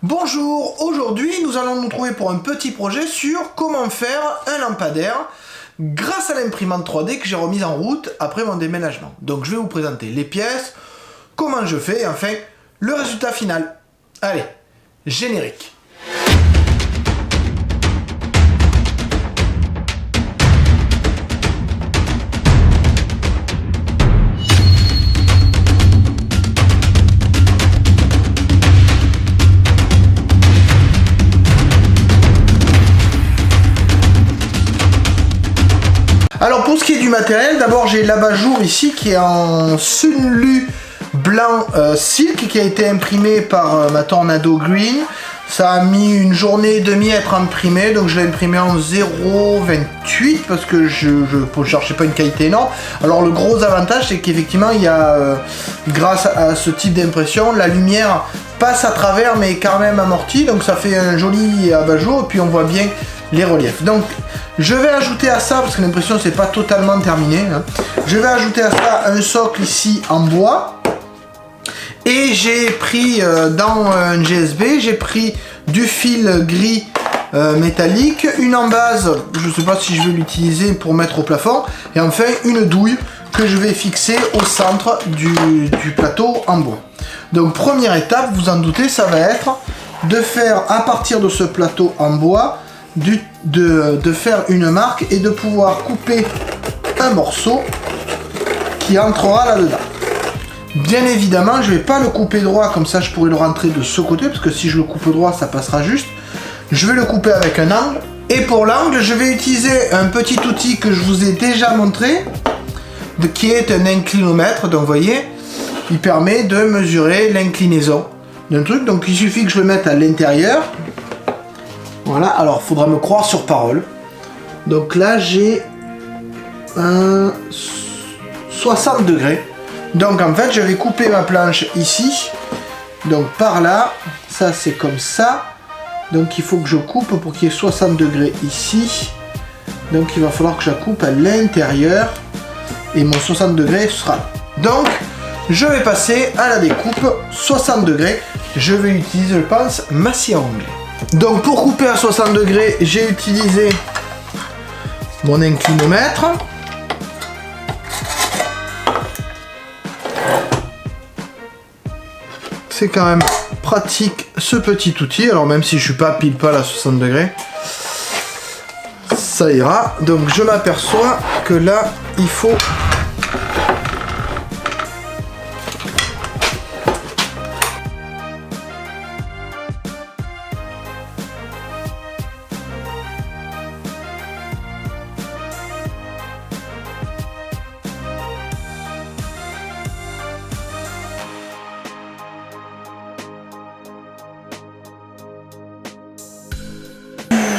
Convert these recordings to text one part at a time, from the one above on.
Bonjour, aujourd'hui nous allons nous trouver pour un petit projet sur comment faire un lampadaire grâce à l'imprimante 3D que j'ai remise en route après mon déménagement. Donc je vais vous présenter les pièces, comment je fais et enfin le résultat final. Allez, générique. Alors pour ce qui est du matériel, d'abord j'ai l'abat-jour ici qui est en Sunlu blanc silk qui a été imprimé par ma Tornado Green. Ça a mis une journée et demie à être imprimé, donc je l'ai imprimé en 0,28 parce que je ne cherchais pas une qualité énorme. Alors le gros avantage c'est qu'effectivement il y a, grâce à ce type d'impression, la lumière passe à travers mais est quand même amortie, donc ça fait un joli abat-jour et puis on voit bien les reliefs. Donc je vais ajouter à ça, parce que l'impression c'est pas totalement terminé, hein, je vais ajouter à ça un socle ici en bois. Et j'ai pris dans un GSB, j'ai pris du fil gris métallique, une embase, je sais pas si je vais l'utiliser pour mettre au plafond, et enfin une douille que je vais fixer au centre du plateau en bois. Donc première étape, vous en doutez, ça va être de faire à partir de ce plateau en bois, de faire une marque et de pouvoir couper un morceau qui entrera là-dedans. Bien évidemment, je ne vais pas le couper droit, comme ça je pourrais le rentrer de ce côté, parce que si je le coupe droit, ça passera juste. Je vais le couper avec un angle. Et pour l'angle, je vais utiliser un petit outil que je vous ai déjà montré, qui est un inclinomètre. Donc vous voyez, il permet de mesurer l'inclinaison d'un truc. Donc il suffit que je le mette à l'intérieur. Voilà, alors il faudra me croire sur parole. Donc là, j'ai un 60 degrés. Donc en fait, je vais couper ma planche ici. Donc par là, ça c'est comme ça. Donc il faut que je coupe pour qu'il y ait 60 degrés ici. Donc il va falloir que je la coupe à l'intérieur. Et mon 60 degrés sera là. Donc je vais passer à la découpe 60 degrés. Je vais utiliser, je pense, ma scie à onglet. Donc pour couper à 60 degrés, j'ai utilisé mon inclinomètre. C'est quand même pratique ce petit outil, alors même si je suis pas pile poil à 60 degrés, ça ira. Donc je m'aperçois que là, il faut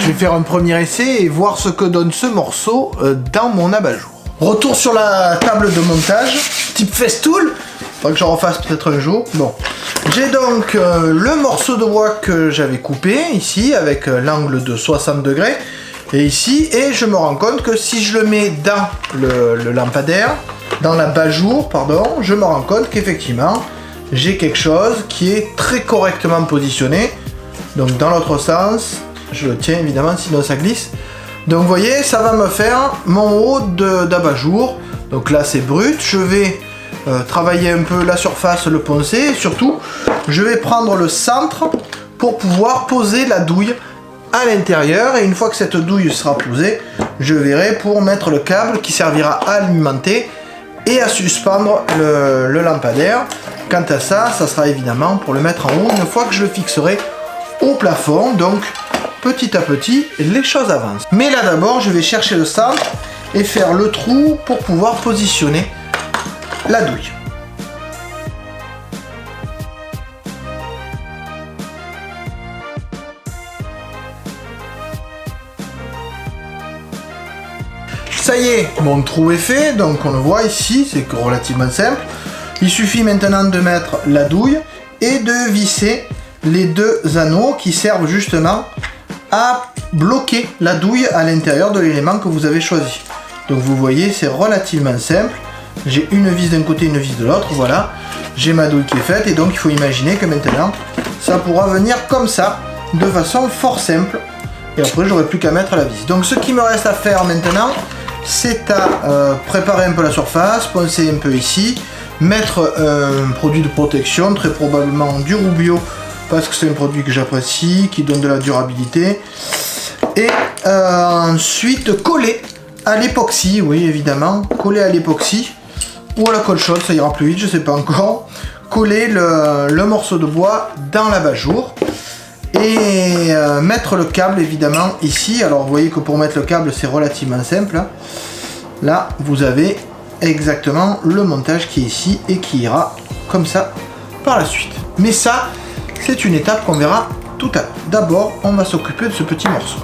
Je vais faire un premier essai et voir ce que donne ce morceau dans mon abat-jour. Retour sur la table de montage, type festool. Faudra que j'en refasse peut-être un jour. Bon, j'ai donc le morceau de bois que j'avais coupé ici avec l'angle de 60 degrés et ici, et je me rends compte que si je le mets dans le lampadaire, dans l'abat-jour, pardon, je me rends compte qu'effectivement j'ai quelque chose qui est très correctement positionné. Donc dans l'autre sens. Je le tiens évidemment, sinon ça glisse. Donc vous voyez, ça va me faire mon haut d'abat-jour. Donc là c'est brut. Je vais travailler un peu la surface, le poncer. Et surtout, je vais prendre le centre pour pouvoir poser la douille à l'intérieur. Et une fois que cette douille sera posée, je verrai pour mettre le câble qui servira à alimenter et à suspendre le lampadaire. Quant à ça, ça sera évidemment pour le mettre en haut une fois que je le fixerai au plafond. Donc petit à petit, les choses avancent. Mais là d'abord, je vais chercher le centre et faire le trou pour pouvoir positionner la douille. Ça y est, mon trou est fait, donc on le voit ici, c'est relativement simple. Il suffit maintenant de mettre la douille et de visser les deux anneaux qui servent justement à bloquer la douille à l'intérieur de l'élément que vous avez choisi. Donc vous voyez, c'est relativement simple. J'ai une vis d'un côté, une vis de l'autre, voilà. J'ai ma douille qui est faite et donc il faut imaginer que maintenant ça pourra venir comme ça, de façon fort simple. Et après, j'aurai plus qu'à mettre la vis. Donc ce qui me reste à faire maintenant, c'est à préparer un peu la surface, poncer un peu ici, mettre un produit de protection, très probablement du Rubio, parce que c'est un produit que j'apprécie, qui donne de la durabilité. Et ensuite coller à l'époxy, oui évidemment, coller à l'époxy, ou à la colle chaude, ça ira plus vite, je sais pas encore. Coller le morceau de bois dans l'abat-jour. Et mettre le câble évidemment ici. Alors vous voyez que pour mettre le câble c'est relativement simple. Là vous avez exactement le montage qui est ici et qui ira comme ça par la suite. Mais ça c'est une étape qu'on verra tout à l'heure. D'abord on va s'occuper de ce petit morceau.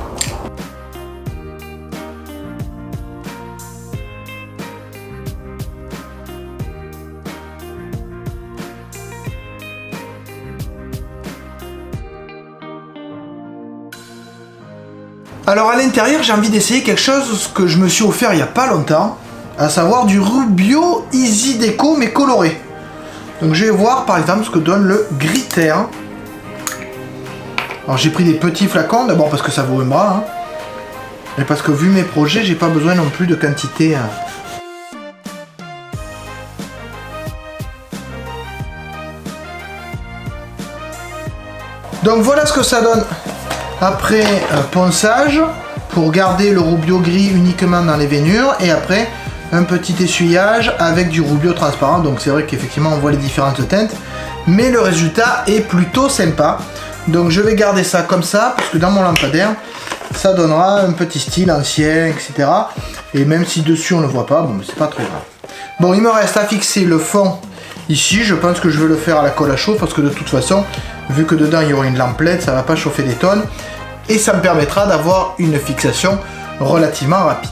Alors à l'intérieur, j'ai envie d'essayer quelque chose que je me suis offert il n'y a pas longtemps, à savoir du Rubio Easy Déco mais coloré. Donc je vais voir par exemple ce que donne le Glitter. Alors j'ai pris des petits flacons, d'abord parce que ça vaut un bras, hein, et parce que vu mes projets, j'ai pas besoin non plus de quantité. Donc voilà ce que ça donne. Après ponçage pour garder le Rubio gris uniquement dans les veinures, et après un petit essuyage avec du Rubio transparent. Donc c'est vrai qu'effectivement on voit les différentes teintes, mais le résultat est plutôt sympa. Donc je vais garder ça comme ça parce que dans mon lampadaire ça donnera un petit style ancien, etc. Et même si dessus on ne le voit pas, bon c'est pas trop grave. Bon, il me reste à fixer le fond ici. Je pense que je vais le faire à la colle à chaud parce que de toute façon, vu que dedans il y aura une lampe LED, ça va pas chauffer des tonnes et ça me permettra d'avoir une fixation relativement rapide.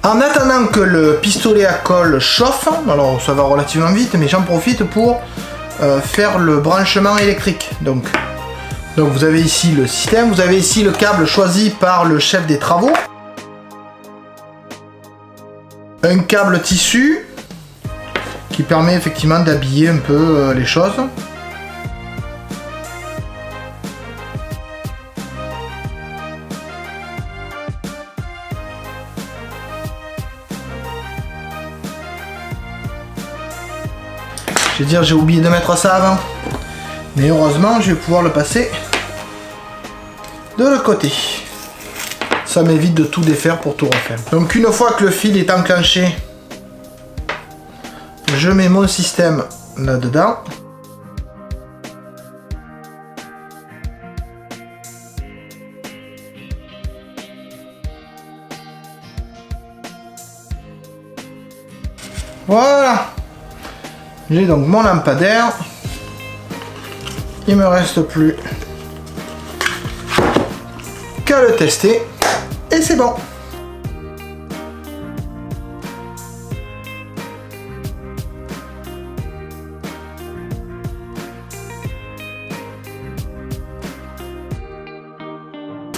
En attendant que le pistolet à colle chauffe, alors ça va relativement vite, mais j'en profite pour faire le branchement électrique. Donc vous avez ici le système, vous avez ici le câble choisi par le chef des travaux, un câble tissu qui permet effectivement d'habiller un peu les choses. Je vais dire, j'ai oublié de mettre ça avant, mais heureusement je vais pouvoir le passer de l'autre côté. Ça m'évite de tout défaire pour tout refaire. Donc une fois que le fil est enclenché, je mets mon système là-dedans. Voilà. J'ai donc mon lampadaire. Il me reste plus qu'à le tester et c'est bon.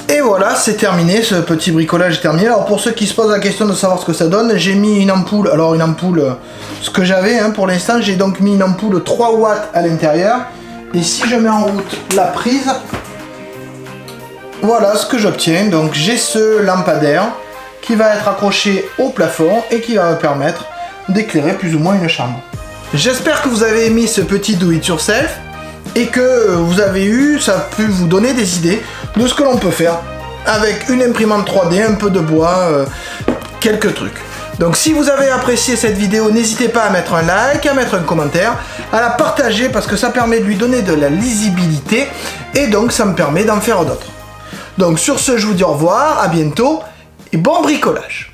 Et voilà, c'est terminé, ce petit bricolage est terminé. Alors pour ceux qui se posent la question de savoir ce que ça donne, j'ai mis une ampoule, alors une ampoule, ce que j'avais pour l'instant, j'ai donc mis une ampoule 3 watts à l'intérieur. Et si je mets en route la prise, voilà ce que j'obtiens. Donc j'ai ce lampadaire qui va être accroché au plafond et qui va me permettre d'éclairer plus ou moins une chambre. J'espère que vous avez aimé ce petit do it yourself et que ça a pu vous donner des idées de ce que l'on peut faire avec une imprimante 3D, un peu de bois, quelques trucs. Donc si vous avez apprécié cette vidéo, n'hésitez pas à mettre un like, à mettre un commentaire, à la partager parce que ça permet de lui donner de la lisibilité et donc ça me permet d'en faire d'autres. Donc sur ce, je vous dis au revoir, à bientôt et bon bricolage.